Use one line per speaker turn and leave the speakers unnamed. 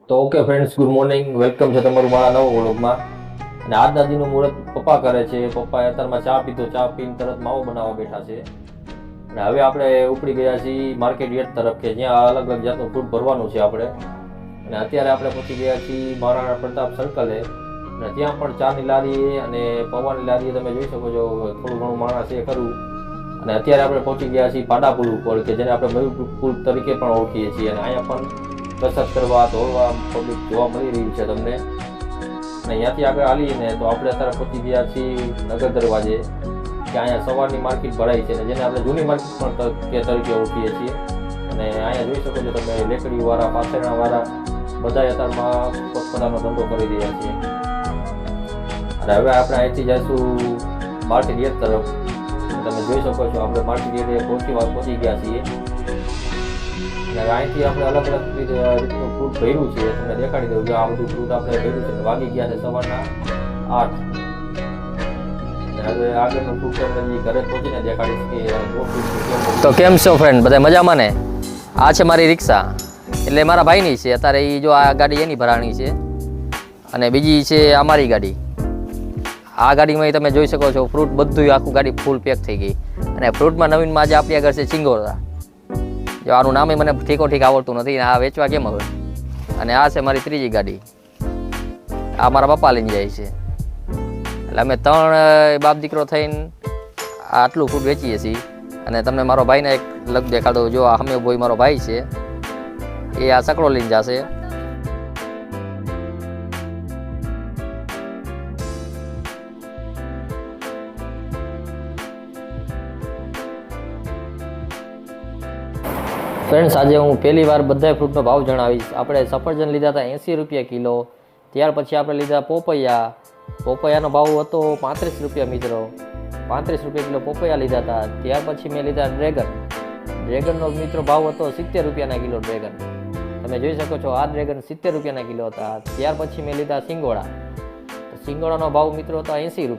તો okay friends, good morning, welcome છે તમારું મારા નવા વ્લોગમાં. અને આજના દિનનું મુહૂર્ત પપ્પા કરે છે. પપ્પાએ અત્યારમાં ચા પીધો, ચા પીને તરત માવો બનાવવા બેઠા છે. અને હવે આપણે ઉપડી ગયા છીએ માર્કેટ યાર્ડ તરફ, કે જ્યાં અલગ અલગ જાતનું ફ્રૂટ ભરવાનું છે આપણે. અને અત્યારે આપણે પહોંચી ગયા છીએ મહારાણા પ્રતાપ સર્કલે. અને ત્યાં પણ ચાની લારી અને પૌવાની લારી તમે જોઈ શકો છો, થોડું ઘણું માણસ એ ખરું. અને અત્યારે આપણે પહોંચી ગયા છીએ પાડા પુલ ઉપર, કે જેને આપણે મયુર પુલ તરીકે પણ ઓળખીએ છીએ. અને અહીંયા પણ કસરત કરવા, દોડવા પબ્લિક જોવા મળી રહ્યું છે તમને. અને અહીંયાથી આગળ હાલીને તો આપણે અત્યારે પહોંચી ગયા છીએ નગર દરવાજે, કે અહીંયા સવારની માર્કેટ ભરાય છે, જેને આપણે જૂની માર્કેટ પણ તરીકે ઓળખીએ છીએ. અને અહીંયા જોઈ શકો છો તમે, લેકડીવાળા, પાથરણાવાળા બધા અત્યારમાં પોતપોતાનો ધંધો કરી રહ્યા છીએ. અને હવે આપણે અહીંથી જઈશું માર્કેટ યાર્ડ તરફ. તમે જોઈ શકો છો આપણે માર્કેટ યાર્ડે પહોંચી ગયા છીએ. અને અહીંથી આપણે અલગ અલગ રીતનું ફ્રૂટ ભર્યું છે, તમને દેખાડી દઉં. આ બધું ફ્રૂટ આપણે ભર્યું છે. વાગી ગયા છે સવારના 8. અને હવે આગળનું ફ્રૂટ તમને ઘરે પહોંચીને દેખાડીશ કે તો કેમ છો ફ્રેન્ડ, બધા મજામાં ને? આ છે મારી રિક્ષા, એટલે મારા ભાઈની છે. અત્યારે એ જો આ ગાડી એની ભરાણી છે, અને બીજી છે અમારી ગાડી. આ ગાડીમાં તમે જોઈ શકો છો ફ્રૂટ બધું આખું ગાડી ફૂલ પેક થઈ ગઈ. અને ફ્રૂટમાં નવીનમાં આજે આપણી આગળ છે ચિંગોરા. જો આનું નામે મને ઠીક આવડતું નથી, આ વેચવા કેમ હવે. અને આ છે મારી ત્રીજી ગાડી, આ મારા પપ્પા લઈને જાય છે. એટલે અમે 3 બાપ દીકરો થઈને આટલું ફ્રૂટ વેચીએ છીએ. અને તમને મારો ભાઈને એક લગ દેખાડો. જો આ હમે બોય મારો ભાઈ છે, એ આ સકડો લઈને જશે. ફ્રેન્ડ્સ, આજે હું પહેલી વાર બધા ફ્રૂટનો ભાવ જણાવીશ. આપણે સફરજન લીધા હતા 80 રૂપિયા કિલો. ત્યાર પછી આપણે લીધા પોપૈયા. પોપૈયાનો ભાવ હતો 35 રૂપિયા મિત્રો. 35 રૂપિયા કિલો પોપૈયા લીધા હતા. ત્યાર પછી મેં લીધા ડ્રેગનનો મિત્રો ભાવ હતો 70 રૂપિયાના કિલો ડ્રેગન. તમે જોઈ શકો છો આ ડ્રેગન 70 રૂપિયાના કિલો હતા. ત્યાર પછી મેં લીધા સિંગોડા. સિંગોડાનો ભાવ મિત્રો હતો 80 રૂપિયા.